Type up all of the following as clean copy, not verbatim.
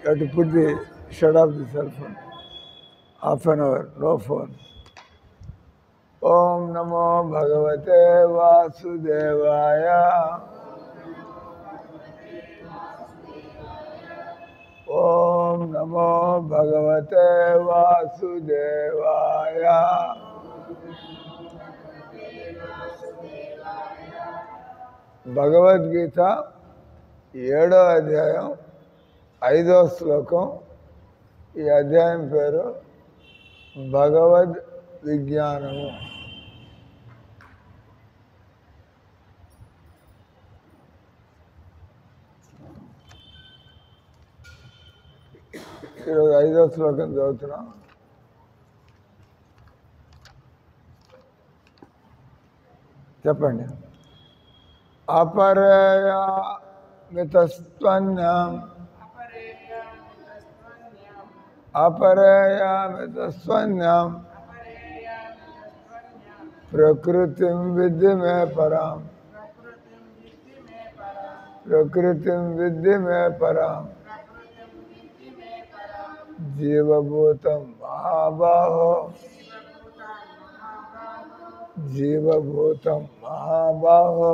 You have to put the shut off the cell phone. Half an hour, no phone. Om Namo Bhagavate Vasudevaya. Om Namo Bhagavate Vasudevaya. Bhagavad Gita 7వ అధ్యాయం 5వ శ్లోకం. ఈ అధ్యాయం పేరు భగవద్ విజ్ఞానము. ఈరోజు 5వ శ్లోకం చదువుతున్నాం. చెప్పండి. అపరేయామితస్త్వన్యం అపరేయామితస్త్వన్యం ప్రకృతిం విద్ధి మే పరాం ప్రకృతిం విద్ధి మే పరాం జీవభూతం మహాబాహో జీవభూతం మహాబాహో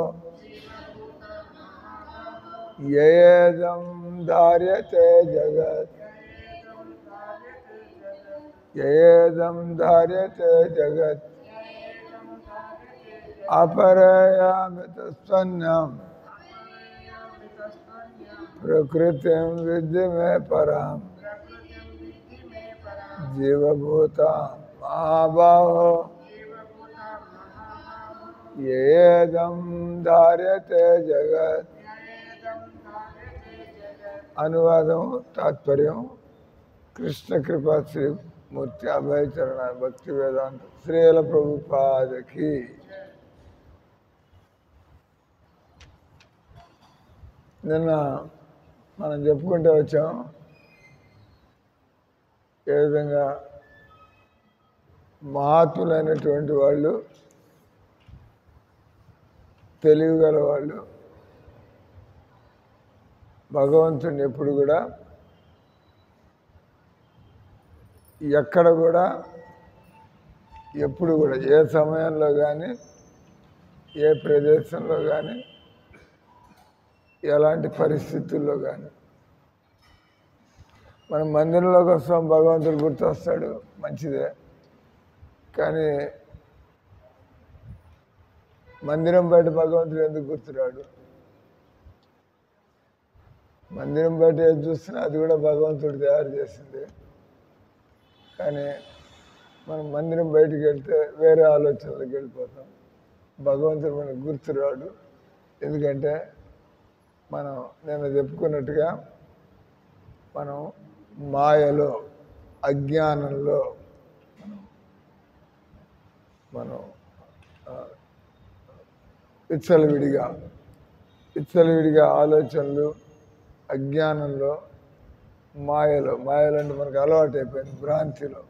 యేదం ధార్యతే జగత్ యేదం ధార్యతే జగత్ అపరేయామితస్త్వన్యం ప్రకృతిం విద్ధి మే పరాం జీవభూతం మహాబాహో యేదం ధార్యతే జగత్. అనువాదం తాత్పర్యం కృష్ణ కృపా శ్రీ మూర్తి అభయచరణ భక్తి వేదాంత శ్రీల ప్రభుపాదకి. నిన్న మనం చెప్పుకుంటూ వచ్చాం ఏ విధంగా మహాత్ములైనటువంటి వాళ్ళు, తెలివిగల వాళ్ళు భగవంతుని ఎప్పుడు కూడా ఎక్కడ కూడా ఎప్పుడు కూడా ఏ సమయంలో కానీ ఏ ప్రదేశంలో కానీ ఎలాంటి పరిస్థితుల్లో కానీ మనం మందిరంలోకి వస్తాం, భగవంతుడు గుర్తొస్తాడు, మంచిదే. కానీ మందిరం బయట భగవంతుడు ఎందుకు గుర్తురాడు? మందిరం బయట ఏది చూస్తున్నా అది కూడా భగవంతుడు తయారు చేసింది. కానీ మనం మందిరం బయటికి వెళ్తే వేరే ఆలోచనలకు వెళ్ళిపోతాం. భగవంతుడు మనకు గుర్తురాడు. ఎందుకంటే మనం నేను చెప్పుకున్నట్టుగా మనం మాయలో, అజ్ఞానంలో మనం విచ్చలవిడిగా ఆలోచనలు, అజ్ఞానంలో, మాయలో అంటే మనకు అలవాటు అయిపోయింది. భ్రాంతిలో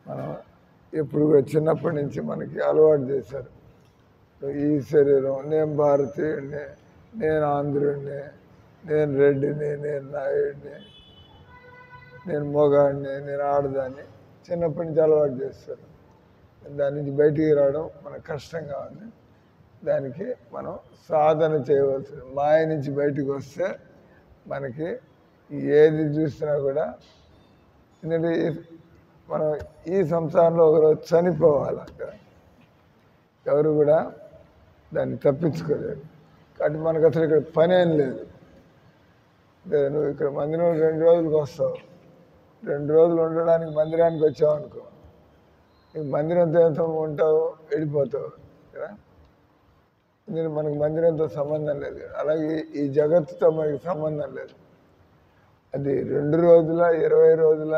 మనం ఎప్పుడు కూడా చిన్నప్పటి నుంచి మనకి అలవాటు చేశారు. ఈ శరీరం, నేను భారతీయుడిని, నేను ఆంధ్రుడిని, నేను రెడ్డిని, నేను నాయుడిని, నేను మొగాడిని, నేను ఆడదాన్ని చిన్నప్పటి నుంచి అలవాటు చేస్తారు. దాని నుంచి బయటికి రావడం మనకు కష్టంగా ఉంది. దానికి మనం సాధన చేయవలసింది. మాయ నుంచి బయటకు వస్తే మనకి ఏది చూసినా కూడా, ఎందుకంటే మనం ఈ సంసారంలో ఒకరోజు చనిపోవాలి. ఎవరు కూడా దాన్ని తప్పించుకోలేరు. కాబట్టి మనకు అసలు ఇక్కడ పని ఏం లేదు. నువ్వు ఇక్కడ మందిరం 2 రోజులకు వస్తావు, 2 రోజులు ఉండడానికి మందిరానికి వచ్చావు అనుకో, నీకు మందిరంతో ఉంటావు, వెళ్ళిపోతావు కదా. ఎందుకంటే మనకు మందిరంతో సంబంధం లేదు. అలాగే ఈ జగత్తుతో మనకి సంబంధం లేదు. అది 2 రోజుల, 20 రోజుల,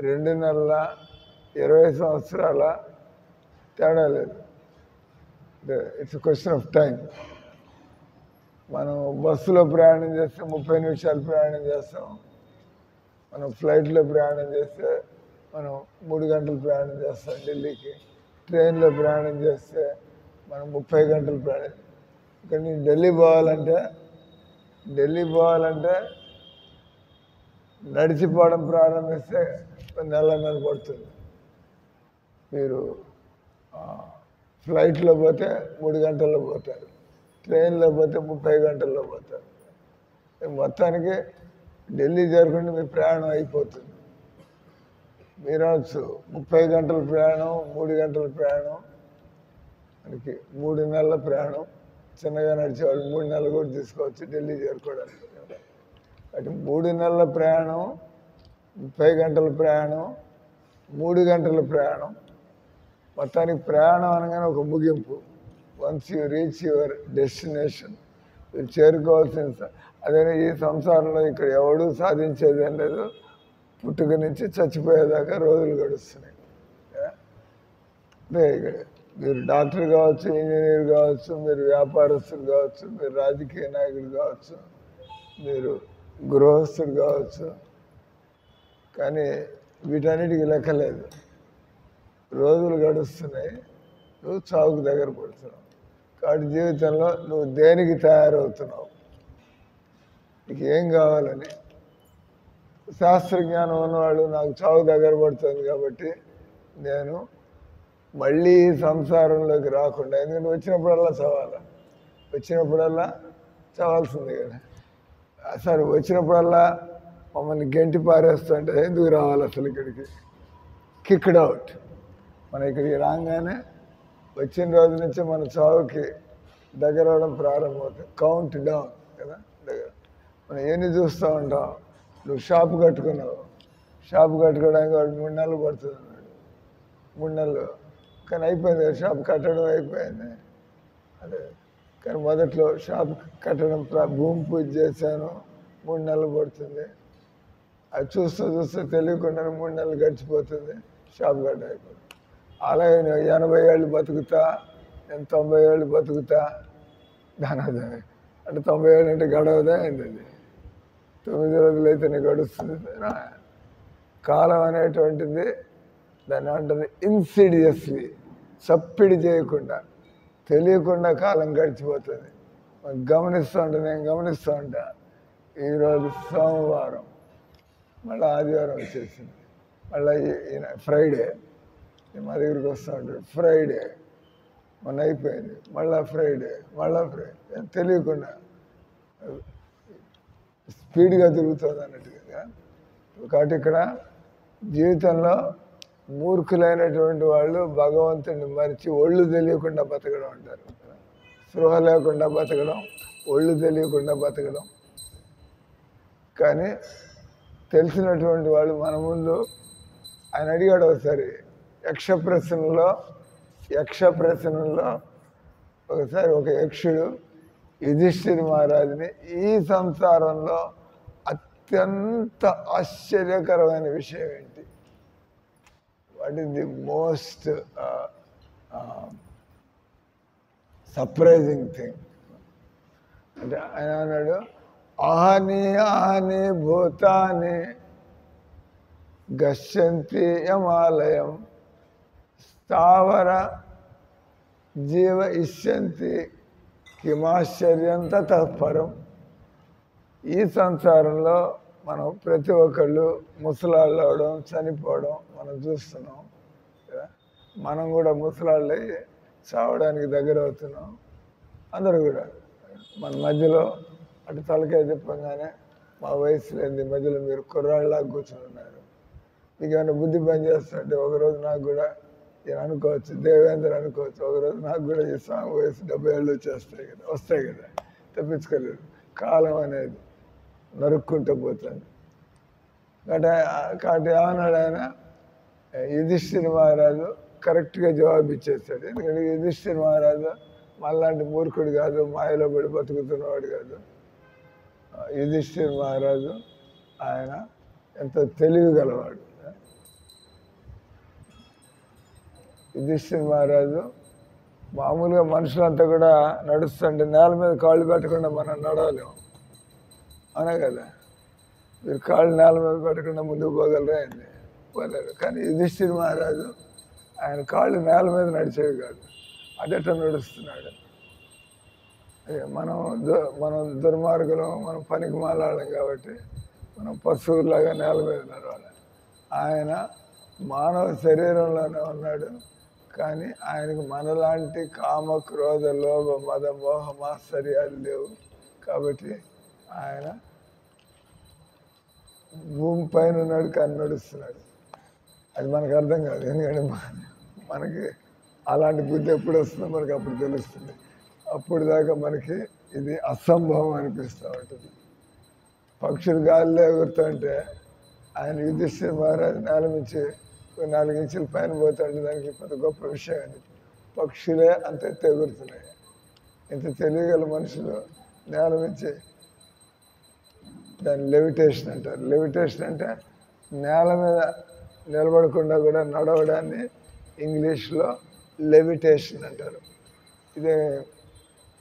2 నెలల, 20 సంవత్సరాల తేడా లేదు. It's question of time. మనం బస్సులో ప్రయాణం చేస్తే 30 నిమిషాలు ప్రయాణం చేస్తాం. మనం ఫ్లైట్లో ప్రయాణం చేస్తే మనం 3 గంటలు ప్రయాణం చేస్తాం ఢిల్లీకి. ట్రైన్లో ప్రయాణం చేస్తే మనం 30 గంటలు ప్రయాణం. ఇక్కడ నేను ఢిల్లీ పోవాలంటే నడిచిపోవడం ప్రారంభిస్తే నెల పడుతుంది. మీరు ఫ్లైట్లో పోతే 3 గంటల్లో పోతారు, ట్రైన్లో పోతే 30 గంటల్లో పోతారు. మొత్తానికి ఢిల్లీ చేరుకుంటే మీ ప్రయాణం అయిపోతుంది. మీరు 30 గంటల ప్రయాణం, 3 గంటల ప్రయాణం, మనకి 3 నెలల ప్రయాణం. చిన్నగా నడిచేవాళ్ళు 3 నెలలు కూడా తీసుకోవచ్చు ఢిల్లీ చేరుకోవడానికి. అటు 3 నెలల ప్రయాణం, 30 గంటల ప్రయాణం, 3 గంటల ప్రయాణం. మొత్తానికి ప్రయాణం అనగానే ఒక ముగింపు. Once you reach your destination, మీరు చేరుకోవాల్సిన. అదే ఈ సంసారంలో ఇక్కడ ఎవడూ సాధించేది ఏం లేదు. పుట్టుక నుంచి చచ్చిపోయేదాకా రోజులు గడుస్తున్నాయి. అదే ఇక్కడ మీరు డాక్టర్ కావచ్చు, ఇంజనీర్ కావచ్చు, మీరు వ్యాపారస్తులు కావచ్చు, మీరు రాజకీయ నాయకుడు కావచ్చు, మీరు గృహస్థుడు కావచ్చు, కానీ వీటన్నిటికీ లెక్కలేదు. రోజులు గడుస్తున్నాయి, నువ్వు చావుకు దగ్గర పడుతున్నావు. కాబట్టి జీవితంలో నువ్వు దేనికి తయారవుతున్నావు, నీకు ఏం కావాలని. శాస్త్రజ్ఞానం ఉన్నవాళ్ళు నాకు చావు దగ్గర పడుతుంది కాబట్టి నేను మళ్ళీ సంసారంలోకి రాకుండా, ఎందుకంటే వచ్చినప్పుడల్లా వచ్చినప్పుడల్లా చావాల్సిందే కదా. సరే వచ్చినప్పుడల్లా మమ్మల్ని గెంటి పారేస్తుంటే ఎందుకు రావాలి అసలు ఇక్కడికి? Kicked out. మనం ఇక్కడికి రాగానే వచ్చిన రోజు నుంచి మన చావుకి దగ్గర అవడం ప్రారంభమవుతుంది. కౌంట్ డౌన్ కదా దగ్గర. మనం ఎన్ని చూస్తూ ఉంటాం. నువ్వు షాపు కట్టుకున్నావు, షాపు కట్టుకోవడానికి వాడు 3 నెలలు పడుతుంది అన్నాడు. 3 నెలలు కానీ అయిపోయింది, షాప్ కట్టడం అయిపోయింది. అదే కానీ మొదట్లో షాప్ కట్టడం భూమి పూజ చేశాను, 3 నెలలు పడుతుంది. అది చూస్తూ తెలియకుండా 3 నెలలు గడిచిపోతుంది, షాప్ కట్ట అయిపోతుంది. అలాగే నేను 80 ఏళ్ళు బతుకుతా, నేను 90 ఏళ్ళు బతుకుతా, దాని అదే అంటే 90 ఏళ్ళు అంటే గడవదా అయింది. అది 9 రోజులైతేనే గడుస్తుంది. కాలం అనేటువంటిది దాన్ని అంటుంది ఇన్సిడియస్లీ, చప్పిడి చేయకుండా తెలియకుండా కాలం గడిచిపోతుంది. నేను గమనిస్తూ ఉంటా. ఈరోజు సోమవారం, మళ్ళీ ఆదివారం వచ్చేసింది, మళ్ళీ ఫ్రైడే మా దగ్గరికి వస్తూ ఉంటాడు. ఫ్రైడే మొన్న అయిపోయింది, మళ్ళీ ఫ్రైడే తెలియకుండా స్పీడ్గా తిరుగుతుంది అన్నట్టుగా. కాబట్టి ఇక్కడ జీవితంలో మూర్ఖులైనటువంటి వాళ్ళు భగవంతుడిని మరిచి ఒళ్ళు తెలియకుండా బతకడం అంటారు. స్పృహ లేకుండా బతకడం, ఒళ్ళు తెలియకుండా బతకడం. కానీ తెలిసినటువంటి వాళ్ళు మన ముందు ఆయన అడిగాడు ఒకసారి యక్ష ప్రశ్నలో ఒకసారి ఒక యక్షుడు యుధిష్ఠిర మహారాజుని ఈ సంసారంలో అత్యంత ఆశ్చర్యకరమైన విషయం ఏంటి, what is the most surprising thing అంటే ఆయన అన్నాడు, ఆహాని భూతాని గచ్చంతి యమాలయం స్థావర జీవ ఇష్యంతి కిమాశ్చర్యం తత్పరం. ఈ సంసారంలో మనం ప్రతి ఒక్కళ్ళు ముసలాళ్ళు అవడం, చనిపోవడం మనం చూస్తున్నాం కదా. మనం కూడా ముసలాళ్ళు చావడానికి దగ్గర అవుతున్నాం. అందరూ కూడా మన మధ్యలో అటు తలకాయ తిప్పగానే మా వయసు లేని మధ్యలో మీరు కుర్రాళ్ళలాగా కూర్చొని ఉన్నారు. మీకు ఏమైనా బుద్ధి పని చేస్తుంటే ఒకరోజు నాకు కూడా నేను అనుకోవచ్చు, దేవేంద్ర అనుకోవచ్చు, ఒకరోజు నాకు కూడా ఈ స్వామి వయసు 70 ఏళ్ళు వస్తాయి కదా, తప్పించుకోలేదు. కాలం అనేది నరుక్కుంటూ పోతుంది. కాబట్టి ఏమన్నాడు ఆయన, యుధిష్ఠిర మహారాజు కరెక్ట్గా జవాబు ఇచ్చేస్తాడు. ఎందుకంటే యుధిష్ఠిర మహారాజు మళ్ళాంటి మూర్ఖుడు కాదు, మాయలో పడి బతుకుతున్నవాడు కాదు. యుధిష్ఠిర మహారాజు ఆయన ఎంతో తెలివి గలవాడు. యుధిష్ఠిర మహారాజు మామూలుగా మనుషులంతా కూడా నడుస్తుంటే నేల మీద కాళ్ళు పెట్టకుండా మనం నడవలేము, అవునా కదా. మీరు కాళ్ళు నేల మీద పెట్టకుండా ముందుకు పోగలరా అండి, పోలేరు. కానీ యుధిష్ఠిర మహారాజు ఆయన కాళ్ళు నేల మీద నడిచేవి కాదు, అదెట్ట నడుస్తున్నాడు. మనం దుర్మార్గులం, మనం పనికి మాలాడడం కాబట్టి మనం పశువులాగా నేల మీద నడవాలి. ఆయన మానవ శరీరంలోనే ఉన్నాడు, కానీ ఆయనకు మనలాంటి కామ క్రోధ లోభ మద మోహ మాత్సర్యాలు లేవు. కాబట్టి ఆయన భూమి పైన ఉన్నాడు కానీ నడుస్తున్నాడు. అది మనకు అర్థం కాదు, ఎందుకంటే మనకి అలాంటి బుద్ధి ఎప్పుడు వస్తుందో మనకి అప్పుడు తెలుస్తుంది. అప్పుడు దాకా మనకి ఇది అసంభవం అనిపిస్తూ ఉంటుంది. పక్షులు గాలిలో ఎగురుతుంటే ఆయన యుధిష్ఠిర మహారాజు నేల నుంచి 4 ఇంచుల పైన పోతుంటే దానికి పెద్ద గొప్ప విషయం అది. పక్షులే అంత ఎత్తు ఎగురుతున్నాయి. ఇంత తెలియగల మనుషులు నేల నుంచి, దాన్ని లెవిటేషన్ అంటారు. లెవిటేషన్ అంటే నేల మీద నిలబడకుండా కూడా నడవడాన్ని ఇంగ్లీష్లో లెవిటేషన్ అంటారు. ఇదే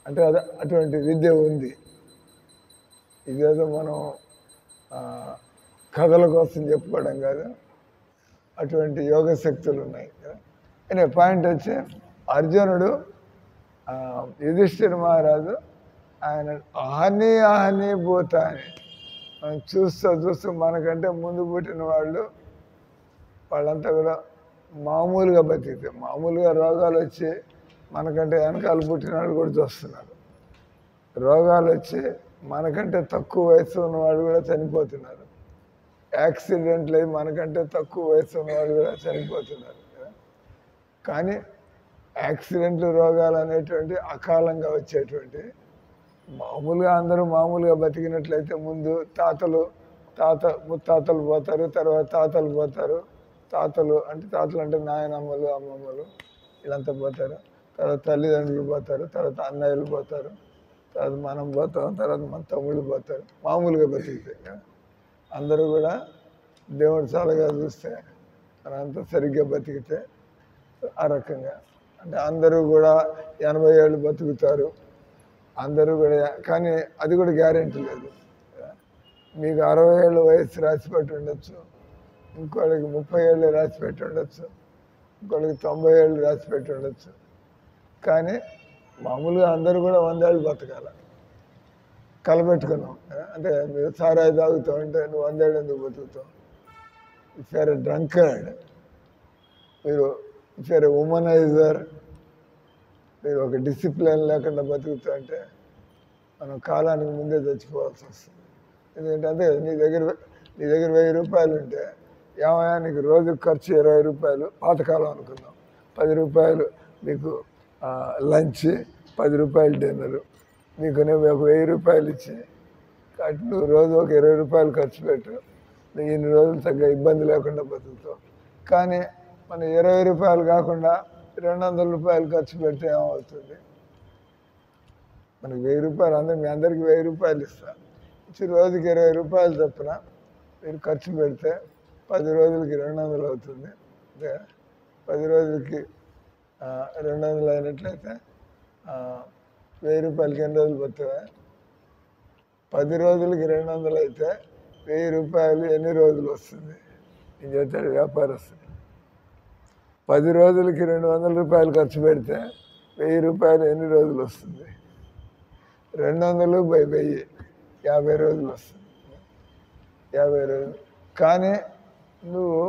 అంటే అటువంటి విద్య ఉంది. ఇదేదో మనం కథల కోసం చెప్పుకోవడం కాదు, అటువంటి యోగ శక్తులు ఉన్నాయి కదా. అనే పాయింట్ వచ్చి అర్జునుడు యుధిష్ఠిర మహారాజు ఆయన అహని భూత అని మనం చూస్తూ మనకంటే ముందు పుట్టిన వాళ్ళంతా కూడా మామూలుగా బతికితే, మామూలుగా రోగాలు వచ్చి మనకంటే వెనకాల పుట్టిన వాళ్ళు కూడా చూస్తున్నారు. రోగాలు వచ్చి మనకంటే తక్కువ వయసు ఉన్నవాళ్ళు కూడా చనిపోతున్నారు. యాక్సిడెంట్లు అయ్యి మనకంటే తక్కువ వయసు ఉన్నవాళ్ళు కూడా చనిపోతున్నారు. కానీ యాక్సిడెంట్లు రోగాలు అనేటువంటి అకాలంగా వచ్చేటువంటి, మామూలుగా అందరూ మామూలుగా బతికినట్లయితే ముందు ముత్తాతలు పోతారు, తర్వాత తాతలు పోతారు. తాతలు అంటే నాయనమ్మలు అమ్మమ్మలు వీళ్ళంతా పోతారు. తర్వాత తల్లిదండ్రులు పోతారు, తర్వాత అన్నయ్యలు పోతారు, తర్వాత మనం పోతాం, తర్వాత మన తమ్ముళ్ళు పోతారు. మామూలుగా బతికితే అందరూ కూడా దేవుడు చాలాగా చూస్తే మనంతా సరిగ్గా బతికితే ఆ రకంగా అంటే అందరూ కూడా 80 ఏళ్ళు బతుకుతారు అందరూ కూడా. కానీ అది కూడా గ్యారెంటీ లేదు. మీకు 60 ఏళ్ళ వయసు రాసిపెట్టి ఉండొచ్చు, ఇంకోళ్ళకి 30 ఏళ్ళు రాసిపెట్టి ఉండొచ్చు, ఇంకోళ్ళకి 90 ఏళ్ళు రాసిపెట్టి ఉండొచ్చు. కానీ మామూలుగా అందరూ కూడా 100 ఏళ్ళు బతకాల. కలబెట్టుకున్నాం అంటే మీరు సారాయి తాగుతావు అంటే నువ్వు 100 ఏళ్ళు ఎందుకు బతుకుతావు? ఇఫ్ యూఆర్ ఎ డ్రంకర్డ్, మీరు ఇఫ్ యూఆర్ ఎ ఉమనైజర్, మీరు ఒక డిసిప్లిన్ లేకుండా బతుకుతా అంటే మనం కాలానికి ముందే చచ్చిపోవాల్సి వస్తుంది. ఎందుకంటే అదే నీ దగ్గర 1000 రూపాయలు ఉంటే ఏమయ్యా నీకు రోజు ఖర్చు 20 రూపాయలు, పాతకాలం అనుకుందాం, 10 రూపాయలు మీకు లంచ్, 10 రూపాయలు డిన్నరు, మీకు నేను ఒక 1000 రూపాయలు ఇచ్చి అటు నువ్వు రోజు ఒక 20 రూపాయలు ఖర్చు పెట్టు, నువ్వు ఇన్ని రోజులు తగ్గ ఇబ్బంది లేకుండా బతుకుతావు. కానీ మన 20 రూపాయలు కాకుండా 200 రూపాయలు ఖర్చు పెడితే ఏమవుతుంది? మనకి 1000 రూపాయలు మీ అందరికీ 1000 రూపాయలు ఇస్తాను ఇచ్చి రోజుకి 20 రూపాయలు చొప్పున మీరు ఖర్చు పెడితే 10 రోజులకి 200 అవుతుంది. 10 రోజులకి 200 అయినట్లయితే 1000 రూపాయలకి ఎన్ని రోజులు పోతావా? 10 రోజులకి 200 అయితే 1000 రూపాయలు ఎన్ని రోజులు వస్తుంది? నేను చెప్తాడు వ్యాపారస్తుంది. 10 రోజులకి 200 రూపాయలు ఖర్చు పెడితే 1000 రూపాయలు ఎన్ని రోజులు వస్తుంది? 200 బై 1000 50 రోజులు వస్తుంది. 50 రోజులు. కానీ నువ్వు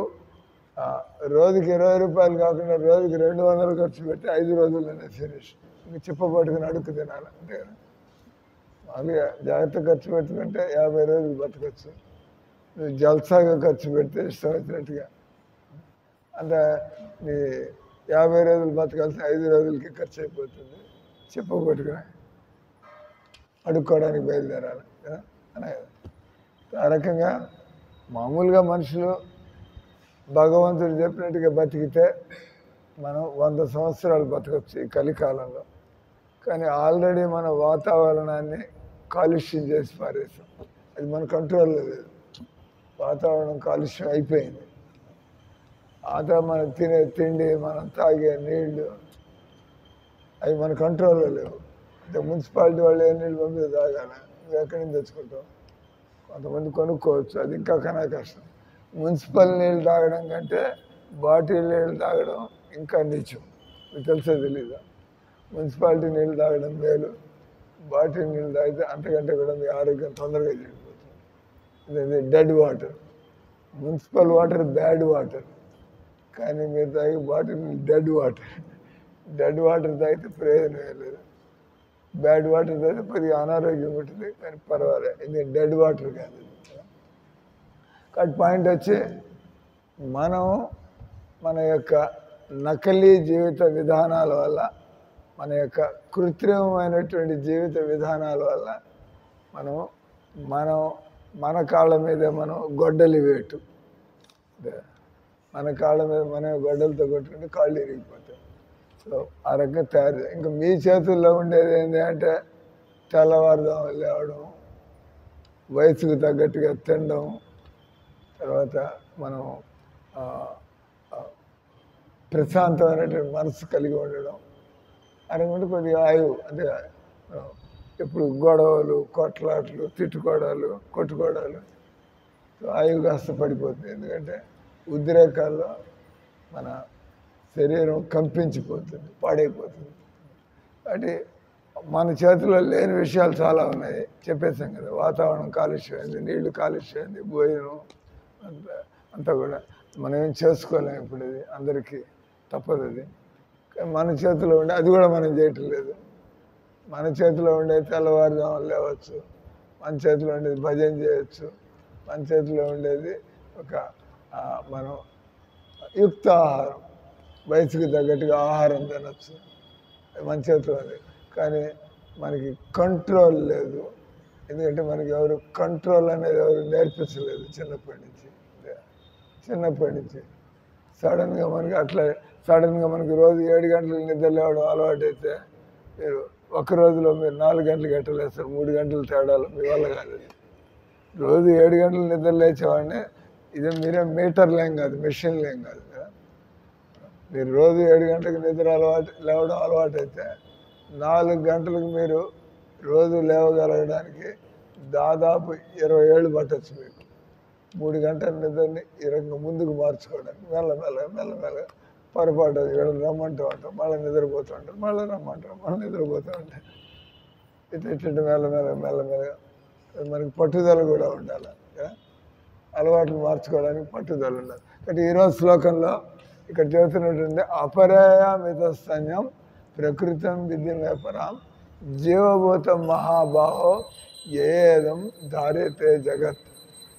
రోజుకి 20 రూపాయలు కాకుండా రోజుకి 200 ఖర్చు పెట్టి 5 రోజుల్లోనే ఫినిష్. ఇంక చిప్ప పట్టుకుని అడుగు తినాలి అంతే కదా. మామూలుగా జాగ్రత్త ఖర్చు పెట్టుకుంటే 50 రోజులు బతకచ్చు. నువ్వు జల్సాగా ఖర్చు పెడితే ఇష్టం వచ్చినట్టుగా అంత నీ 50 రోజులు బతకాల్సిన 5 రోజులకి ఖర్చు అయిపోతుంది. చిప్ప పట్టుకుని అడుక్కోవడానికి బయలుదేరాలి కదా అనే. ఆ రకంగా మామూలుగా మనుషులు భగవంతుడు చెప్పినట్టుగా బతికితే మనం 100 సంవత్సరాలు బతకచ్చు ఈ కలికాలంలో. కానీ ఆల్రెడీ మన వాతావరణాన్ని కాలుష్యం చేసి పారేసాం. అది మన కంట్రోల్లో లేదు. వాతావరణం కాలుష్యం అయిపోయింది. మనం తినే తిండి, మనం తాగే నీళ్లు అవి మన కంట్రోల్లో లేవు. అంటే మున్సిపాలిటీ వాళ్ళు ఏ నీళ్ళు పంపితే తాగాలి, నువ్వు ఎక్కడి నుంచి తెచ్చుకుంటావు? కొంతమంది కొనుక్కోవచ్చు, అది ఇంకా కన్నా కష్టం. మున్సిపల్ నీళ్ళు తాగడం కంటే బాటిల్ నీళ్ళు తాగడం ఇంకా నీచం. మీకు తెలిసే తెలీదా? మున్సిపాలిటీ నీళ్ళు తాగడం మేలు, బాటిల్ నీళ్ళు తాగితే అంతకంటే కూడా మీ ఆరోగ్యం తొందరగా చెడిపోతుంది. Dead water. Municipal water bad water, కానీ మీరు తాగే bottle dead water. Dead water తాగితే ప్రయోజనం లేదు, బ్యాడ్ వాటర్ తాగితే కొద్దిగా అనారోగ్యం ఉంటుంది, కానీ పర్వాలేదు, ఇది డెడ్ వాటర్ కాదు. కట్ పాయింట్ వచ్చి మనం మన యొక్క నకిలీ జీవిత విధానాల వల్ల, మన యొక్క కృత్రిమమైనటువంటి జీవిత విధానాల వల్ల మనం మన కాళ్ళ మీద మనం గొడ్డలి వేటు, మన కాళ్ళ మీద మనం గొడ్డలతో కొట్టుకుంటే కాళ్ళు ఇరిగిపోతాయి. సో ఆ రకంగా తయారు. ఇంకా మీ చేతుల్లో ఉండేది ఏంటి అంటే తెల్లవారుదాం లేవడం, వయసుకు తగ్గట్టుగా తినడం, తర్వాత మనం ప్రశాంతమైనటువంటి మనసు కలిగి ఉండడం, అనుకుంటే కొద్దిగా ఆయువు. అంటే ఇప్పుడు గొడవలు, కొట్లాట్లు, తిట్టుకోవడాలు, కొట్టుకోవడాలు, ఆయువు కాస్త పడిపోతుంది. ఎందుకంటే ఉద్రేకాల్లో మన శరీరం కంపించిపోతుంది, పాడైపోతుంది. కాబట్టి మన చేతిలో లేని విషయాలు చాలా ఉన్నాయి, చెప్పేసాం కదా. వాతావరణం కాలుష్యమైంది, నీళ్లు కాలుష్యమైంది, భోజనం అంతా కూడా మనం ఏం చేసుకోలేము. ఇప్పుడు ఇది అందరికీ తప్పదు. అది మన చేతిలో ఉండే, అది కూడా మనం చేయటం లేదు. మన చేతిలో ఉండేది తెల్లవారుజామున లేవచ్చు, మన చేతిలో ఉండేది భజన చేయొచ్చు, మన చేతిలో ఉండేది ఒక మనం యుక్త ఆహారం, వయసుకు తగ్గట్టుగా ఆహారం తినచ్చు, మన చేతిలో ఉంది. కానీ మనకి కంట్రోల్ లేదు. ఎందుకంటే మనకి ఎవరు కంట్రోల్ అనేది ఎవరు నేర్పించలేదు చిన్నప్పటి నుంచి. సడన్గా మనకి మనకి రోజు 7 గంటలకు నిద్ర లేవడం అలవాటు అయితే మీరు ఒక రోజులో మీరు 4 గంటలకు ఎట్టలేస్తారు, 3 గంటలు తేడాలు మీ వల్ల కాదు. రోజు 7 గంటలు నిద్ర లేచేవాడిని, ఇదే మీరే మీటర్లేం కాదు, మెషిన్లేం కాదు కదా. మీరు రోజు 7 గంటలకు నిద్ర లేవడం అలవాటు అయితే 4 గంటలకు మీరు రోజు లేవగలగడానికి దాదాపు 20 ఏళ్ళు పట్టచ్చు మీకు. 3 గంటల నిద్రని ఈ రకంగా ముందుకు మార్చుకోవడానికి మెల్లమెల్లగా పొరపాటు వీళ్ళని రమ్మంటూ ఉంటాం, మళ్ళీ నిద్రపోతూ ఉంటారు, మళ్ళీ రమ్మంటారు, మళ్ళీ నిద్రపోతూ ఉంటారు. ఇట్లా మెల్లమెల్లగా మనకి పట్టుదల కూడా ఉండాలి, అలవాట్లు మార్చుకోవడానికి పట్టుదల ఉండాలి. కాబట్టి ఈరోజు శ్లోకంలో ఇక్కడ చెబుతున్నటువంటి అపరేయమిత స్తన్యం ప్రకృతం విద్యమేపరాం జీవభూతం మహాబాహో ఏదం ధార్యతే జగత్.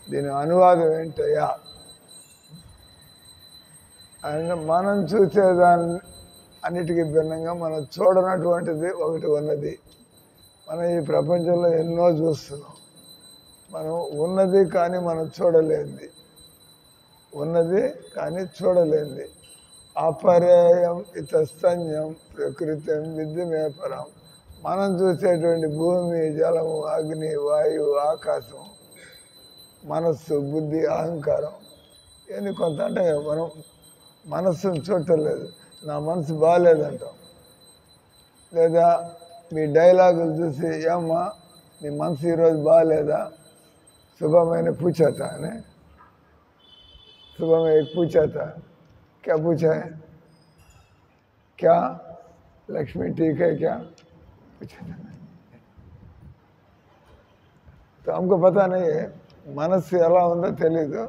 దీని అనువాదం ఏంటయ్యా అంటే, మనం చూసేదాన్ని అన్నిటికీ భిన్నంగా మనం చూడనటువంటిది ఒకటి ఉన్నది. మనం ఈ ప్రపంచంలో ఎన్నో చూస్తున్నాం, మనం ఉన్నది కానీ మనం చూడలేంది, ఉన్నది కానీ చూడలేంది. అపరేయం ఇతస్తన్యం ప్రకృతం విద్యమేపరం. మనం చూసేటువంటి భూమి, జలము, అగ్ని, వాయువు, ఆకాశం, మనస్సు, బుద్ధి, అహంకారం, ఇవన్నీ కొంత అంటే మనం మనస్సును చూడటం లేదు. నా మనసు బాగాలేదంటాం, లేదా మీ డైలాగులు చూసి ఏమ్మా నీ మనసు ఈరోజు బాగాలేదా, శుభమైన పూచేత అని, सुबह में एक पूछा था, क्या पूछा है, क्या लक्ष्मी ठीक है क्या पूछा था. तो हमको पता नहीं है మనస్సు ఎలా ఉందో తెలీదు,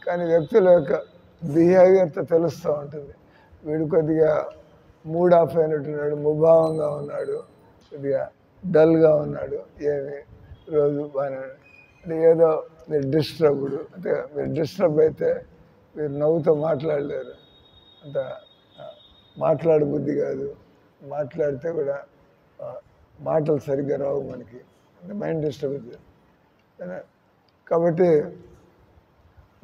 కానీ వ్యక్తుల యొక్క బిహేవియర్తో తెలుస్తూ ఉంటుంది. వీడు కొద్దిగా మూడ్ ఆఫ్ అయినట్టున్నాడు, ముభావంగా ఉన్నాడు, కొద్దిగా డల్గా ఉన్నాడు, ఏమి రోజు బాగానే అంటే ఏదో మీరు డిస్టర్బ్డ్, అంటే మీరు డిస్టర్బ్ అయితే మీరు నవ్వుతో మాట్లాడలేరు, అంత మాట్లాడ బుద్ధి కాదు, మాట్లాడితే కూడా మాటలు సరిగ్గా రావు మనకి, అంటే మైండ్ డిస్టర్బ్ అవుతుంది. కాబట్టి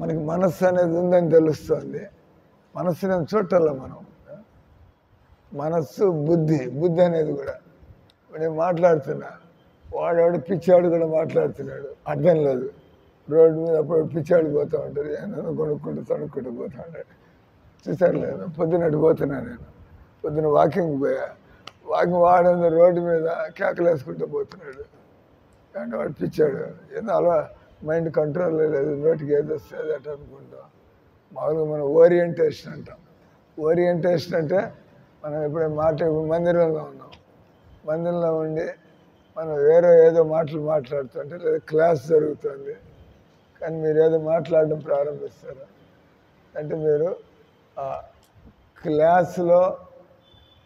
మనకి మనస్సు అనేది ఉందని తెలుస్తుంది. మనస్సుని చూడాల మనం, మనస్సు బుద్ధి, బుద్ధి అనేది కూడా. నేను మాట్లాడుతున్నా, వాడు పిచ్చాడు కూడా మాట్లాడుతున్నాడు, అర్థం లేదు. రోడ్డు మీద అప్పుడు పిచ్చాడు పోతూ ఉంటాడు, ఏమన్నా కొనుక్కుంటూ తొనుక్కుంటూ పోతూ ఉంటాడు. చూసారు లేదు, పొద్దున్నట్టు పోతున్నా నేను, పొద్దున్న వాకింగ్ పోయా, వాకింగ్ వాడంతా రోడ్డు మీద కేకలు వేసుకుంటూ పోతున్నాడు. అంటే వాడు పిచ్చాడు, ఏదో అలా మైండ్ కంట్రోల్ లేదు, నోటికి ఏదో వస్తుంది అట్ట అనుకుంటాం. మామూలుగా మనం ఓరియంటేషన్ అంటాం. ఓరియంటేషన్ అంటే మనం ఎప్పుడైనా మందిరంలో ఉన్నాం, మందిరంలో ఉండి మనం వేరే ఏదో మాటలు మాట్లాడుతుంటే లేదా క్లాస్ జరుగుతుంది, కానీ మీరు ఏదో మాట్లాడడం ప్రారంభిస్తారు. అంటే మీరు క్లాసులో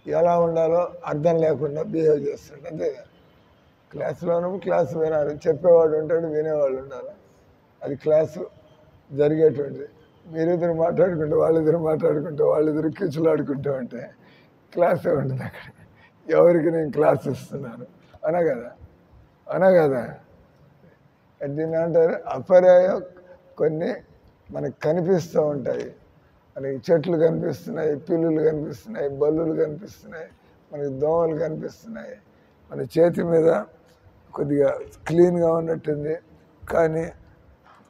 ఎలా ఉండాలో అర్థం లేకుండా బిహేవ్ చేస్తాడు. అంతే క్లాసులో ఉన్నప్పుడు క్లాసు వినాలి, చెప్పేవాడు ఉంటాడు, వినేవాళ్ళు ఉండాలి. అది క్లాసు జరిగేటువంటిది. మీరిద్దరు మాట్లాడుకుంటే వాళ్ళిద్దరు కీచులాడుకుంటూ ఉంటే క్లాసే ఉంటుంది అక్కడ. ఎవరికి నేను క్లాస్ ఇస్తున్నాను అనా కదా. దీన్ని అంటారు అపర్యాయం. కొన్ని మనకు కనిపిస్తూ ఉంటాయి. మనకి చెట్లు కనిపిస్తున్నాయి, పిల్లులు కనిపిస్తున్నాయి, బల్లులు కనిపిస్తున్నాయి, మనకి దోమలు కనిపిస్తున్నాయి. మన చేతి మీద కొద్దిగా క్లీన్గా ఉన్నట్టుంది, కానీ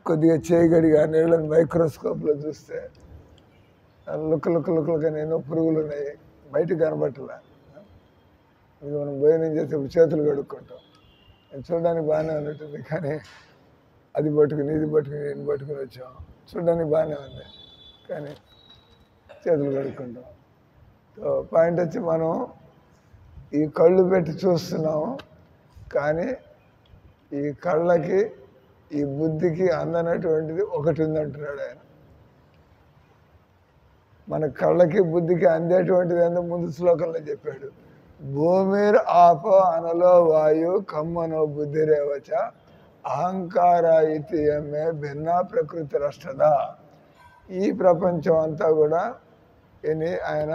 కొద్దిగా చేయగడిగా నీళ్ళని మైక్రోస్కోప్లో చూస్తే లుక్కలుగా ఎన్నో పురుగులు ఉన్నాయి, బయటకు కనబట్టలే. ఇది మనం భోజనం చేసేప్పుడు చేతులు కడుక్కుంటాం, చూడడానికి బాగానే ఉన్నట్టుంది, కానీ అది పట్టుకుని ఇది పట్టుకుని నేను పట్టుకుని వచ్చాం, చూడడానికి బాగానే ఉంది, కానీ చేతులు కడుక్కుంటాం. పాయింట్ వచ్చి మనం ఈ కళ్ళు పెట్టి చూస్తున్నాము, కానీ ఈ కళ్ళకి ఈ బుద్ధికి అందనటువంటిది ఒకటి ఉందంటున్నాడు ఆయన. మన కళ్ళకి బుద్ధికి అందేటువంటిది ఎంత ముందు శ్లోకంలో చెప్పాడు. భూమిర్ ఆపో అనలో వాయు కమ్మనో బుద్ధిరేవచ అహంకార ఇతియమే భిన్న ప్రకృతి రష్టదా. ఈ ప్రపంచం అంతా కూడా ఆయన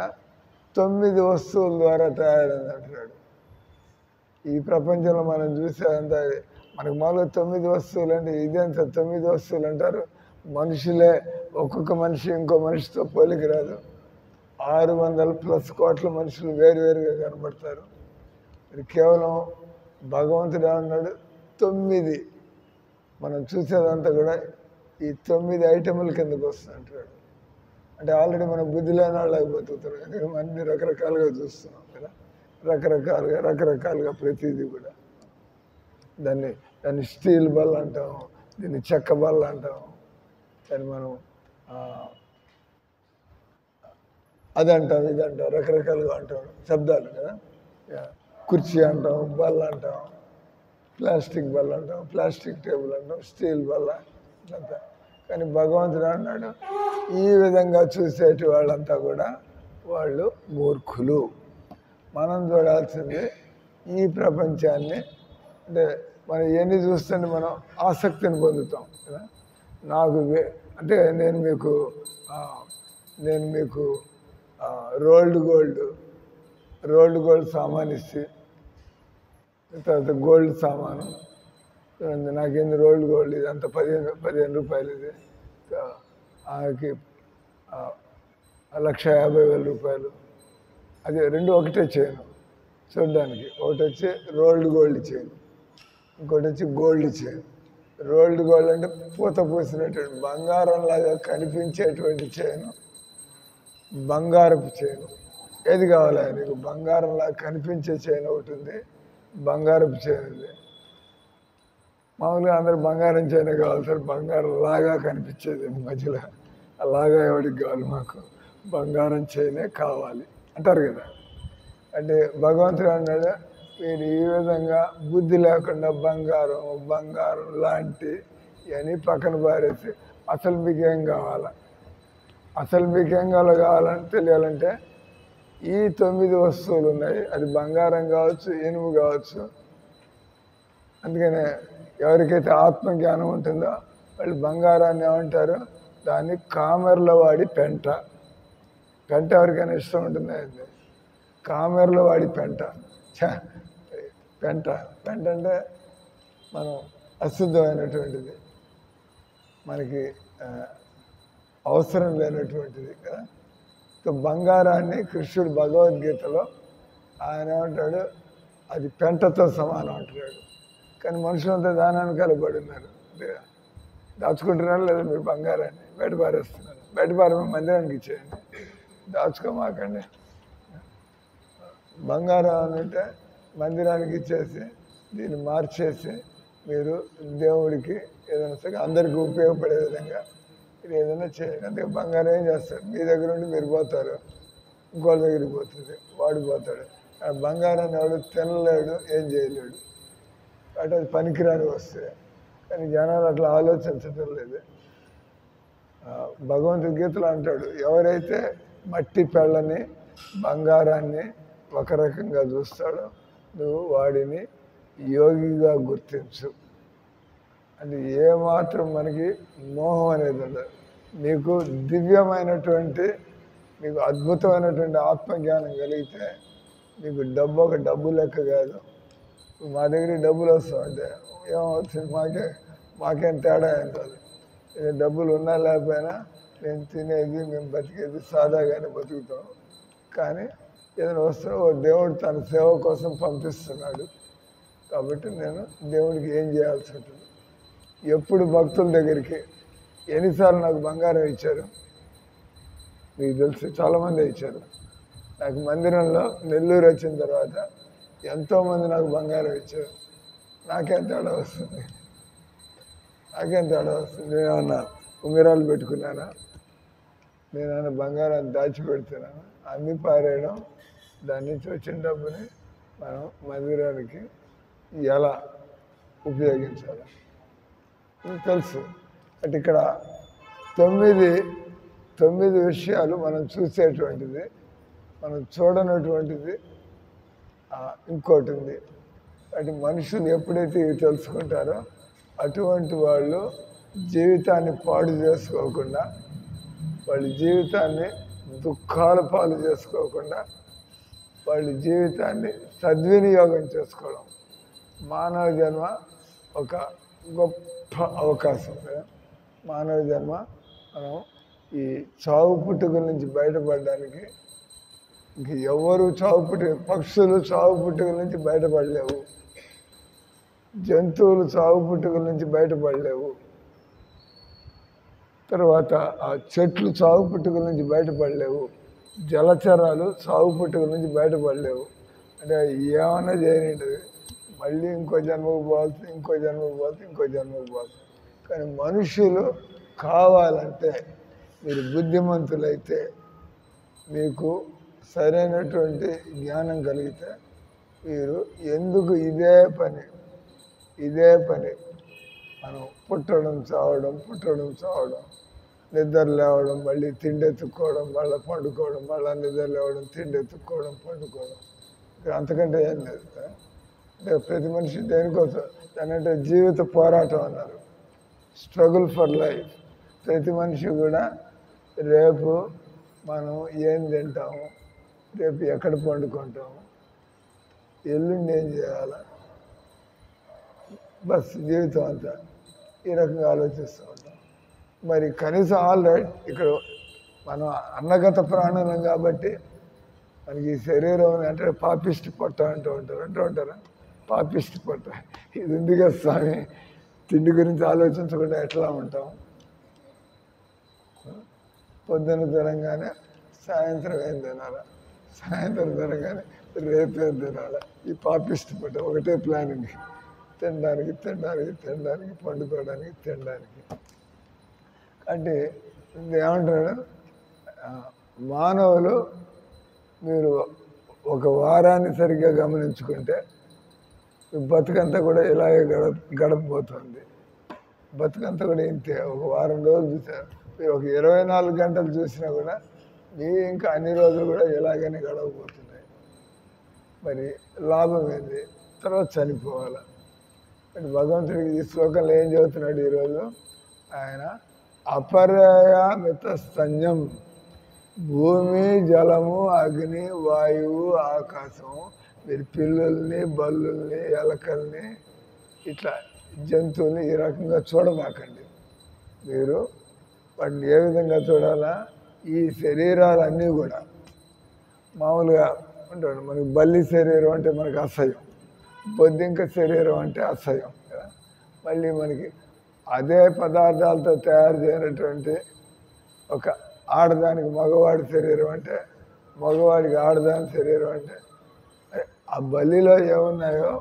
9 వస్తువుల ద్వారా తయారైంది అంటున్నాడు. ఈ ప్రపంచంలో మనం చూసేదంతా మనకు మామూలుగా 9 వస్తువులు అంటే ఇదేంత 9 వస్తువులు అంటారు. మనుషులే, ఒక్కొక్క మనిషి ఇంకో మనిషితో పోలికి రాదు. 600+ కోట్ల మనుషులు వేరువేరుగా కనబడతారు. ఇది కేవలం భగవంతుడు ఏమన్నాడు, 9 మనం చూసేదంతా కూడా ఈ 9 ఐటెంల కిందకు వస్తుంది అంటాడు. అంటే ఆల్రెడీ మన బుద్ధి లేని వాళ్ళకి బతుకుతారు, ఎందుకంటే అన్ని రకరకాలుగా చూస్తున్నాం కదా, రకరకాలుగా ప్రతిదీ కూడా. దాన్ని స్టీల్ బల్ల అంటాం, దీన్ని చెక్క బల్ల అంటాం, దాన్ని మనం అది అంటాం, ఇది అంటాం, రకరకాలుగా అంటాం, శబ్దాలు కదా. కుర్చీ అంటాం, బల్ల అంటాం, ప్లాస్టిక్ బల్ల అంటాం, ప్లాస్టిక్ టేబుల్ అంటాం, స్టీల్ బల్ల అంతా. కానీ భగవంతుడు అన్నాడు, ఈ విధంగా చూసేటి వాళ్ళంతా కూడా వాళ్ళు మూర్ఖులు. మనం చూడాల్సింది ఈ ప్రపంచాన్ని. అంటే మనం ఎన్ని చూస్తుంటే మనం ఆసక్తిని పొందుతాం కదా. నాకు అంటే నేను మీకు రోల్డ్ గోల్డ్ సామాన్ ఇచ్చి తర్వాత గోల్డ్ సామాను నాకేంది రోల్డ్ గోల్డ్ ఇది అంత 15 రూపాయలు, ఇది ఆమెకి 1,50,000 రూపాయలు. అది రెండు ఒకటే చేయను చూడడానికి. ఒకటి వచ్చి రోల్డ్ గోల్డ్ చేయను, ఇంకోటి వచ్చి గోల్డ్ చేయను. రోల్డ్ గోల్డ్ అంటే పూత పూసినటువంటి బంగారంలాగా కనిపించేటువంటి చేయను, బంగారపు చేయను. ఏది కావాలి నీకు? బంగారంలాగా కనిపించే చైన్ ఒకటి ఉంది, బంగారపు చైన్ ఉంది. మామూలుగా అందరు బంగారం చైన్ కావాలి సార్, బంగారం లాగా కనిపించేది మధ్యలో అలాగా ఎవరికి కావాలి? మాకు బంగారం చైనే కావాలి అంటారు కదా. అంటే భగవంతుడు అన్నాడు, మీరు ఈ విధంగా బుద్ధి లేకుండా బంగారం లాంటి ఇవన్నీ పక్కన పారేసి అసలు మీకేం కావాలా? అసలు మీకేం కావాలని తెలియాలంటే ఈ 9 వస్తువులు ఉన్నాయి. అది బంగారం కావచ్చు, ఇనుము కావచ్చు. అందుకనే ఎవరికైతే ఆత్మజ్ఞానం ఉంటుందో వాళ్ళు బంగారాన్ని ఏమంటారు? దాన్ని కామెర్లో వాడి పెంట ఎవరికైనా ఇష్టం ఉంటుంది. కామెర్లో వాడి పెంట అంటే మనం అశుద్ధమైనటువంటిది, మనకి అవసరం లేనటువంటిది కదా. బంగారాన్ని కృష్ణుడు భగవద్గీతలో ఆయన ఏమంటాడు, అది పెంటతో సమానం అంటున్నాడు. కానీ మనుషులంతా దాని వెనకాల పడి ఉన్నారు. దాచుకుంటున్నారు లేదా మీరు బంగారాన్ని బయట పారేస్తున్నారు. బయట పారమే మందిరానికి ఇచ్చేయండి, దాచుకోమాకండి. బంగారం అంటే మందిరానికి ఇచ్చేసి దీన్ని మార్చేసి మీరు దేవుడికి ఏదైనా సరే అందరికీ ఉపయోగపడే విధంగా ఇది ఏదైనా చేయండి. అందుకే బంగారం ఏం చేస్తారు? మీ దగ్గర నుండి మీరు పోతారు, ఇంకోళ్ళ దగ్గరికి పోతుంది, వాడు పోతాడు. బంగారాన్ని వాడు తినలేడు, ఏం చేయలేడు. కాబట్టి అది పనికిరాని వస్తే. కానీ జనాలు అట్లా ఆలోచించడం లేదు. భగవంతుడి గీతలో అంటాడు, ఎవరైతే మట్టి పెళ్ళని బంగారాన్ని ఒక రకంగా చూస్తాడో నువ్వు వాడిని యోగిగా గుర్తించు. అది ఏమాత్రం మనకి మోహం అనేది ఉండదు. మీకు దివ్యమైనటువంటి, మీకు అద్భుతమైనటువంటి ఆత్మజ్ఞానం కలిగితే మీకు డబ్బు ఒక డబ్బు లెక్క కాదు. మా దగ్గర డబ్బులు వస్తామంటే ఏమవుతుంది, మాకేం తేడా ఏం కాదు. ఇక డబ్బులు ఉన్నా లేకపోయినా మేము తినేది, మేము బతికేది సాదాగానే బతుకుతాం. కానీ ఏదైనా వస్తే ఓ దేవుడు తన సేవ కోసం పంపిస్తున్నాడు కాబట్టి నేను దేవుడికి ఏం చేయాల్సి ఉంటుంది. ఎప్పుడు భక్తుల దగ్గరికి ఎన్నిసార్లు నాకు బంగారం ఇచ్చారు మీకు తెలుసు, చాలామంది ఇచ్చారు. నాకు మందిరంలో నెల్లూరు వచ్చిన తర్వాత ఎంతోమంది నాకు బంగారం ఇచ్చారు. నాకేం తేడా వస్తుంది? నేనేమన్నా ఉంగరాలు పెట్టుకున్నానా? నేనన్నా బంగారాన్ని దాచిపెడుతున్నాను? అమ్మి పారేయడం, దాని నుంచి వచ్చిన డబ్బుని మనం మందిరానికి ఎలా ఉపయోగించాలి తెలుసు. అంటే ఇక్కడ తొమ్మిది విషయాలు మనం చూసేటువంటిది, మనం చూడనటువంటిది ఇంకోటి ఉంది. అంటే మనుషులు ఎప్పుడైతే ఇవి తెలుసుకుంటారో అటువంటి వాళ్ళు జీవితాన్ని పాడు చేసుకోకుండా, వాళ్ళ జీవితాన్ని దుఃఖాల పాలు చేసుకోకుండా, వాళ్ళ జీవితాన్ని సద్వినియోగం చేసుకోవడం. మానవ జన్మ ఒక గొప్ప అవకాశం. మానవ జన్మ మనం ఈ చావు పుట్టుకల నుంచి బయటపడడానికి ఇంక ఎవరు పక్షులు చావు పుట్టుకల నుంచి బయటపడలేవు, జంతువులు చావు పుట్టుకల నుంచి బయటపడలేవు, తర్వాత ఆ చెట్లు చావు పుట్టుకల నుంచి బయటపడలేవు, జలచరాలు చావు పుట్టుకల నుంచి బయటపడలేవు. అంటే ఏమన్నా చేయనింటది, మళ్ళీ ఇంకో జన్మకు పోతుంది. కానీ మనుషులు కావాలంటే, మీరు బుద్ధిమంతులైతే, మీకు సరైనటువంటి జ్ఞానం కలిగితే, మీరు ఎందుకు ఇదే పని మనం పుట్టడం చావడం, నిద్ర లేవడం, మళ్ళీ తిండెత్తుక్కోవడం, మళ్ళీ పండుకోవడం, మళ్ళీ నిద్ర లేవడం, తిండెత్తుక్కోవడం, పండుకోవడం, అంతకంటే ఏం లేదు. అంటే ప్రతి మనిషి దేనికోసం దానంటే జీవిత పోరాటం అన్నారు, స్ట్రగుల్ ఫర్ లైఫ్. ప్రతి మనిషి కూడా రేపు మనం ఏం తింటాము, రేపు ఎక్కడ పండుకుంటాము, ఎల్లుండి ఏం చేయాలా, బస్ జీవితం అంతా ఈ రకంగా ఆలోచిస్తూ ఉంటాం. మరి కనీసం ఆల్రైట్ ఇక్కడ మనం అన్నగత ప్రాణులం కాబట్టి మనకి ఈ శరీరం అంటే పాపిష్టి పొట్ట అంటూ ఉంటారా? పాపిష్టి పొట్ట ఇది ఉంది కదా స్వామి, తిండి గురించి ఆలోచించకుండా ఎట్లా ఉంటాం? పొద్దున్న తినగానే సాయంత్రం ఏం తినాలా, సాయంత్రం తినగానే రేపేం తినాలా? ఈ పాపిష్టి పొట్ట ఒకటే ప్లానింగ్, తినడానికి, పండుకోవడానికి, తినడానికి. అంటే ఏమంటాడు, మానవులు మీరు ఒక వారాన్ని సరిగ్గా గమనించుకుంటే బతుకంతా కూడా ఇలాగే గడపబోతుంది. బతుకంతా కూడా ఇంతే. ఒక వారం రోజులు చూసారు మీరు, ఒక 24 గంటలు చూసినా కూడా మీరు ఇంకా అన్ని రోజులు కూడా ఇలాగనే గడవబోతున్నాయి. మరి లాభం ఏంది? తర్వాత చనిపోవాలి. అంటే భగవంతుడికి ఈ శ్లోకంలో ఏం చదువుతున్నాడు ఈరోజు ఆయన? అపర్యామిత స్తన్యం, భూమి, జలము, అగ్ని, వాయువు, ఆకాశం. మీరు పిల్లుల్ని, బల్లుల్ని, ఎలకల్ని, ఇట్లా జంతువుల్ని ఈ రకంగా చూడమాకండి. మీరు వాటిని ఏ విధంగా చూడాలా? ఈ శరీరాలన్నీ కూడా మామూలుగా ఉంటాడు. మనకి బల్లి శరీరం అంటే మనకు అసహ్యం, బొద్దింక శరీరం అంటే అసహ్యం కదా. మళ్ళీ మనకి అదే పదార్థాలతో తయారు చేయనటువంటి ఒక ఆడదానికి మగవాడి శరీరం అంటే, మగవాడికి ఆడదాని శరీరం అంటే, ఆ బలిలో ఏమున్నాయో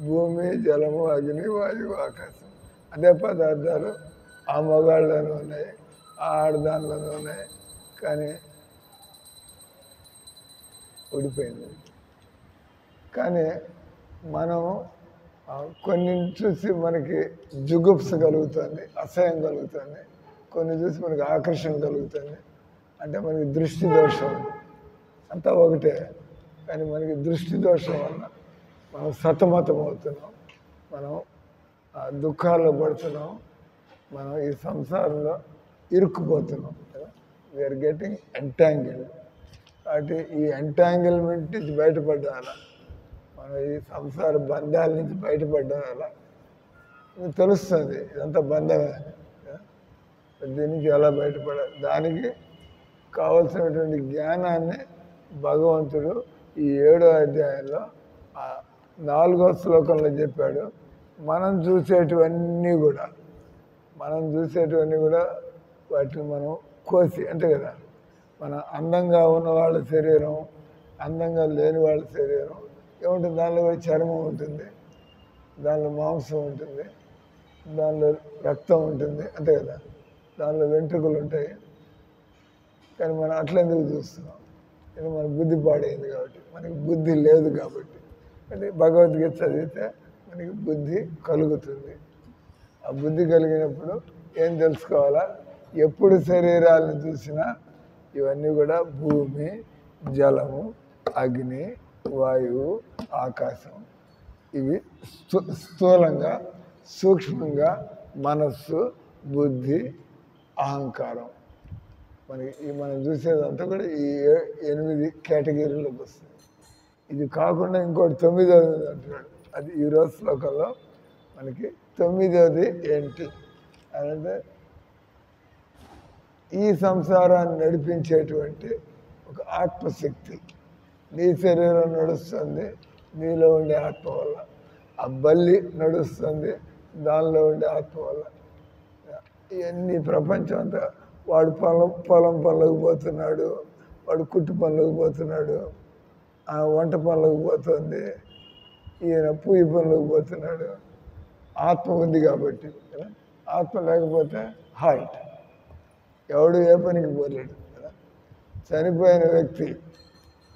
భూమి, జలము, అగ్ని, వాయువు, ఆకాశం, అదే పదార్థాలు ఆ మగాళ్ళలోనూ ఉన్నాయి, ఆ ఆడదానిలోనూ ఉన్నాయి. కానీ ఊడిపోయింది. కానీ మనం కొన్ని చూసి మనకి జుగుప్స కలుగుతుంది, అసహ్యం కలుగుతుంది. కొన్ని చూసి మనకి ఆకర్షణ కలుగుతుంది. అంటే మనకి దృష్టి దోషం అంతా ఒకటే. కానీ మనకి దృష్టి దోషం వల్ల మనం సతమతం అవుతున్నాం, మనం దుఃఖాల్లో పడుతున్నాం, మనం ఈ సంసారంలో ఇరుక్కుపోతున్నాం. We are getting entangled. కాబట్టి ఈ ఎంటాంగిల్మెంట్ నుంచి బయటపడ్డాలా, మనం ఈ సంసార బంధాల నుంచి బయటపడ్డాలా మీకు తెలుస్తుంది. ఇదంతా బంధమే. దీనికి ఎలా బయటపడాలి, దానికి కావలసినటువంటి జ్ఞానాన్ని భగవంతుడు ఈ 7వ అధ్యాయంలో 4వ శ్లోకంలో చెప్పాడు. మనం చూసేటివన్నీ కూడా వాటిని మనం కోసి, అంతే కదా, మన అందంగా ఉన్న వాళ్ళ శరీరం, అందంగా లేని వాళ్ళ శరీరం ఏముంటుంది, దానిలో కూడా చర్మం ఉంటుంది, దానిలో మాంసం ఉంటుంది, దానిలో రక్తం ఉంటుంది, అంతే కదా, దానిలో వెంట్రుకలు ఉంటాయి. కానీ మనం అట్లెందుకు చూస్తున్నాం? ఇది మన బుద్ధి పాడైంది కాబట్టి, మనకి బుద్ధి లేదు కాబట్టి. అంటే భగవద్గీత చదివితే మనకి బుద్ధి కలుగుతుంది. ఆ బుద్ధి కలిగినప్పుడు ఏం తెలుసుకోవాలా, ఎప్పుడు శరీరాలను చూసినా ఇవన్నీ కూడా భూమి, జలము, అగ్ని, వాయువు, ఆకాశం, ఇవి స్థూలంగా, సూక్ష్మంగా మనస్సు, బుద్ధి, అహంకారం, మనం చూసేదంతా కూడా ఈ 8 కేటగిరీలోకి వస్తుంది. ఇది కాకుండా ఇంకోటి 9వది అంటున్నాడు. అది ఈరోజు శ్లోకంలో మనకి 9వది ఏంటి అంటే, ఈ సంసారాన్ని నడిపించేటువంటి ఒక ఆత్మశక్తి. నీ శరీరం నడుస్తుంది నీలో ఉండే ఆత్మ వల్ల, ఆ బల్లి నడుస్తుంది దానిలో ఉండే ఆత్మ వల్ల. ఇవన్నీ ప్రపంచం అంతా, వాడు పొలం పనులకు పోతున్నాడు, వాడు కుట్టు పనులకు పోతున్నాడు, వంట పనులకు పోతుంది, ఈయన పూయి పనులకు పోతున్నాడు. ఆత్మ ఉంది కాబట్టి. ఆత్మ లేకపోతే హార్ట్, ఎవడు ఏ పనికి పోలేడు కదా. చనిపోయిన వ్యక్తి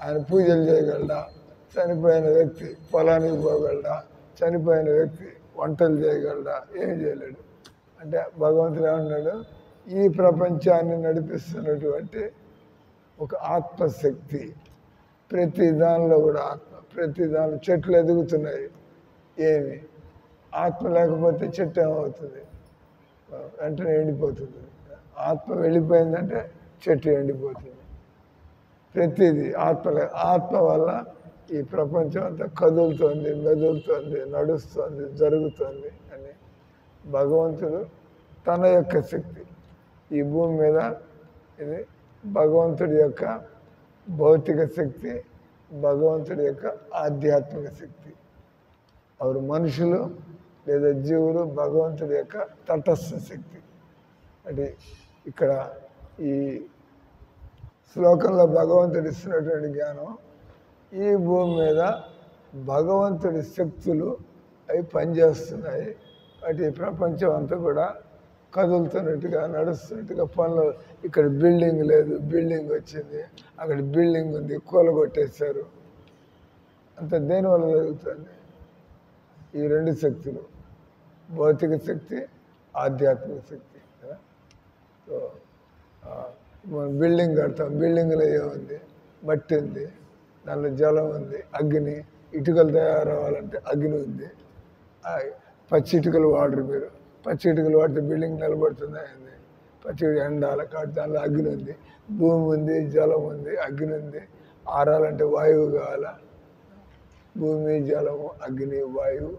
ఆయన పూజలు చేయగలడా? చనిపోయిన వ్యక్తి పొలానికి పోగలడా? చనిపోయిన వ్యక్తి వంటలు చేయగలడా? ఏం చేయలేడు. అంటే భగవంతుడు ఏమన్నాడు, ఈ ప్రపంచాన్ని నడిపిస్తున్నటువంటి ఒక ఆత్మశక్తి, ప్రతి దానిలో కూడా ఆత్మ, ప్రతి దానిలో చెట్లు ఎదుగుతున్నాయి. ఏమి ఆత్మ లేకపోతే చెట్టు ఏమవుతుంది? వెంటనే ఎండిపోతుంది. ఆత్మ వెళ్ళిపోయిందంటే చెట్టు ఎండిపోతుంది. ప్రతిదీ ఆత్మ వల్ల ఈ ప్రపంచం అంతా కదులుతోంది, మెదులుతోంది, నడుస్తుంది, జరుగుతుంది అని భగవంతుడు తన యొక్క శక్తి ఈ భూమి మీద, ఇది భగవంతుడి యొక్క భౌతిక శక్తి, భగవంతుడి యొక్క ఆధ్యాత్మిక శక్తి. వారు మనుషులు లేదా జీవులు భగవంతుడి యొక్క తటస్థ శక్తి. అంటే ఇక్కడ ఈ శ్లోకంలో భగవంతుడు ఇస్తున్నటువంటి జ్ఞానం, ఈ భూమి మీద భగవంతుడి శక్తులు అవి పనిచేస్తున్నాయి. వాటి ప్రపంచం అంతా కూడా కదులుతున్నట్టుగా, నడుస్తున్నట్టుగా పనులు. ఇక్కడ బిల్డింగ్ లేదు, బిల్డింగ్ వచ్చింది, అక్కడ బిల్డింగ్ ఉంది, కూలగొట్టేశారు. అంత దేనివల్ల జరుగుతుంది? ఈ 2 శక్తులు, భౌతిక శక్తి, ఆధ్యాత్మిక శక్తి కదా. సో మనం బిల్డింగ్ కడతాం, బిల్డింగ్లో ఏముంది? మట్టి ఉంది, దానిలో జలం ఉంది, అగ్ని, ఇటుకలు తయారవ్వాలంటే అగ్ని ఉంది. పచ్చి ఇటుకలు వాడరు మీరు, పచ్చి ఇటుకలు వాడితే బిల్డింగ్ నిలబడుతుందా? ఏంది? పచ్చి ఎండాలి కాబట్టి దానిలో అగ్ని ఉంది, భూమి ఉంది, జలం ఉంది, అగ్ని ఉంది. ఆరాలంటే వాయువు కావాలా? భూమి, జలము, అగ్ని, వాయువు,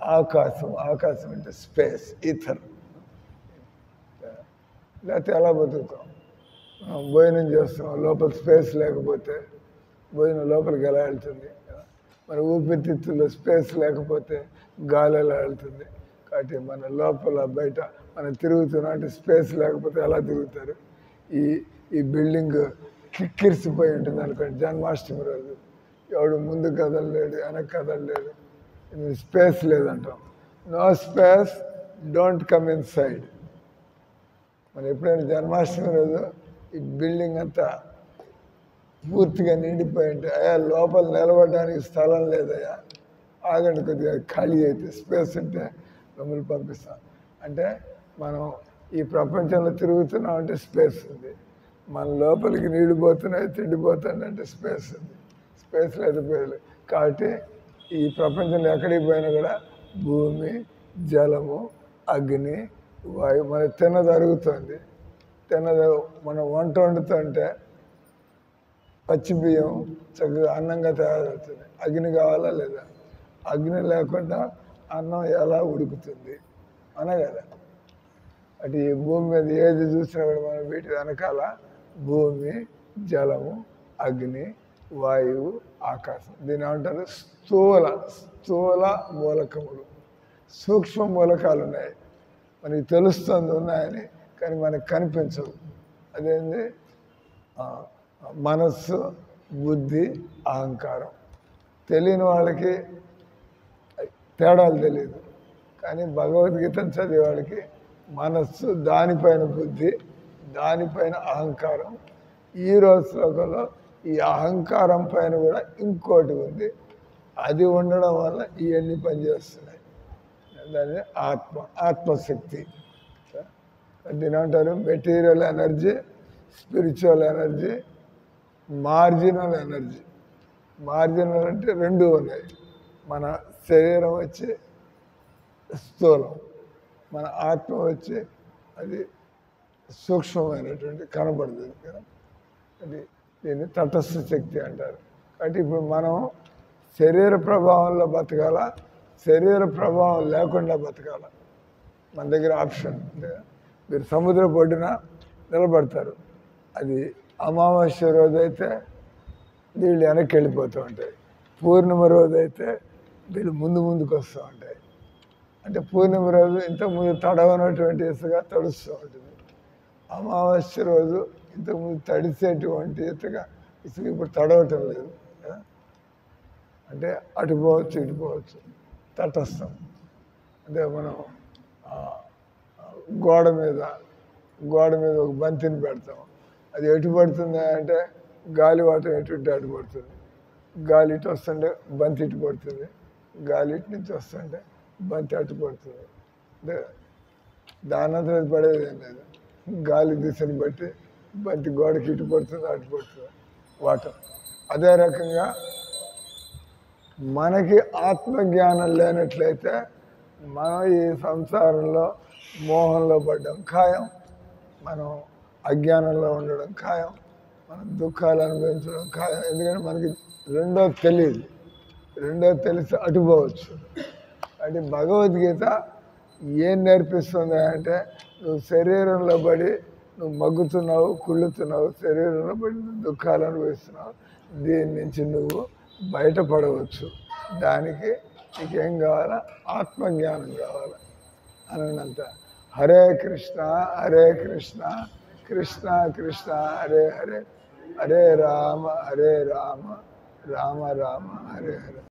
ఆకాశం. ఆకాశం అంటే స్పేస్, ఈథర్. లేకపోతే ఎలా బతుకుతాం? భోజనం చేస్తాం, లోపల స్పేస్ లేకపోతే భోజనం లోపలికి ఎలా వెళ్తుంది? మన ఊపిరితిత్తుల్లో స్పేస్ లేకపోతే గాలి ఎలా వెళ్తుంది? కాబట్టి మన లోపల బయట మనం తిరుగుతున్నాం అంటే స్పేస్ లేకపోతే ఎలా తిరుగుతారు? ఈ బిల్డింగ్ కిక్కిరిసిపోయి ఉంటుంది అనుకోండి, జన్మాష్టమి రోజు ఎవడు ముందు కదలలేడు, వెనక కదలలేడు, స్పేస్ లేదంటాం. No space, don't come inside. మనం ఎప్పుడైనా జన్మాష్టమి రోజు ఈ బిల్డింగ్ అంతా పూర్తిగా నిండిపోయి ఉంటే, అయ్యా లోపల నిలబడడానికి స్థలం లేదయ్యా, ఆగండి కొద్దిగా ఖాళీ అయితే స్పేస్ ఉంటే మిమ్మల్ని పంపిస్తాం అంటే మనం ఈ ప్రపంచంలో తిరుగుతున్నాం అంటే స్పేస్ ఉంది, మన లోపలికి నీళ్లు పోతున్నాయి తిండి పోతుంది అంటే స్పేస్ ఉంది, స్పేస్ లేదు పోయలేదు. కాబట్టి ఈ ప్రపంచంలో ఎక్కడికి పోయినా కూడా భూమి, జలము, అగ్ని, వాయు మన తిన్నది అరుగుతుంది. తిన్నది మనం వంట వండుతుంటే పచ్చి బియ్యం చక్కగా అన్నంగా తయారవుతుంది. అగ్ని కావాలా లేదా? అగ్ని లేకుండా అన్నం ఎలా ఉడుకుతుంది అనే కదా. అటు ఈ భూమి మీద ఏది చూసినా కూడా మనం వీటి వెనకాల భూమి, జలము, అగ్ని, వాయువు, ఆకాశం, దీని ఏమంటారు స్థూల స్థూల మూలకములు. సూక్ష్మ మూలకాలు ఉన్నాయి, మనకి తెలుస్తుంది ఉన్నాయని, కానీ మనకు కనిపించవు. అదేంటి? మనస్సు, బుద్ధి, అహంకారం. తెలియని వాళ్ళకి తేడాలు తెలియదు, కానీ భగవద్గీతను చదివే వాళ్ళకి మనస్సు, దానిపైన బుద్ధి, దానిపైన అహంకారం. ఈ రోజు శ్లోకంలో ఈ అహంకారం పైన కూడా ఇంకోటి ఉంది, అది ఉండడం వల్ల ఇవన్నీ పనిచేస్తున్నాయి. దాన్ని ఆత్మశక్తి. దీని ఏమంటారు? Material energy, spiritual energy, marginal energy. Marginal అంటే రెండు ఉన్నాయి, మన శరీరం వచ్చి స్థూలం, మన ఆత్మ వచ్చి అది సూక్ష్మమైనటువంటి కనబడుతుంది కదా, అది దీన్ని తటస్థ శక్తి అంటారు. కాబట్టి ఇప్పుడు మనం శరీర ప్రభావంలో బతకాల, శరీర ప్రభావం లేకుండా బతకాల. మన దగ్గర ఆప్షన్ అంటే మీరు సముద్ర ఒడ్డున నిలబడతారు, అది అమావాస్య రోజు అయితే వీళ్ళు వెనక్కి వెళ్ళిపోతూ ఉంటాయి, పూర్ణిమ రోజు అయితే వీళ్ళు ముందుకు వస్తూ ఉంటాయి. అంటే పూర్ణిమ రోజు ఇంతకుముందు తడవనటువంటి ఇసుక తడుస్తూ ఉంటుంది, అమావాస్య రోజు ఇంతకుముందు తడిసేటువంటి ఇసుక ఇప్పుడు తడవటం లేదు. అంటే అటు పోవచ్చు ఇటు పోవచ్చు, తటస్థం. అంటే మనం గోడ మీద ఒక బంతిని పెడతాం, అది ఎటు పడుతుంది అంటే గాలి వాటం ఎటు అటు పడుతుంది. గాలి ఇటు వస్తుంటే బంతి ఇటు పడుతుంది, గాలి ఇటు నుంచి వస్తుంటే బంతి అటు పడుతుంది. అంటే దానంతా పడేది ఏం లేదు, గాలి దిశని బట్టి బంతి గోడకి ఇటు పడుతుంది అటు పడుతుంది వాటర్. అదే రకంగా మనకి ఆత్మజ్ఞానం లేనట్లయితే మనం ఈ సంసారంలో మోహంలో పడ్డం ఖాయం, మనం అజ్ఞానంలో ఉండడం ఖాయం, మనం దుఃఖాలు అనుభవించడం ఖాయం. ఎందుకంటే మనకి రెండోది తెలియదు, రెండోది తెలిసి అటుపోవచ్చు. అంటే భగవద్గీత ఏం నేర్పిస్తుంది అంటే నువ్వు శరీరంలో పడి నువ్వు మగ్గుతున్నావు, కుళ్ళుతున్నావు, శరీరంలో పడి నువ్వు దుఃఖాలు అనుభవిస్తున్నావు, దీని నుంచి నువ్వు బయటపడవచ్చు. దానికి నీకేం కావాలా? ఆత్మజ్ఞానం కావాలి అనంత. హరే కృష్ణ హరే కృష్ణ కృష్ణ కృష్ణ హరే హరే, హరే రామ రామ రామ హరే హరే.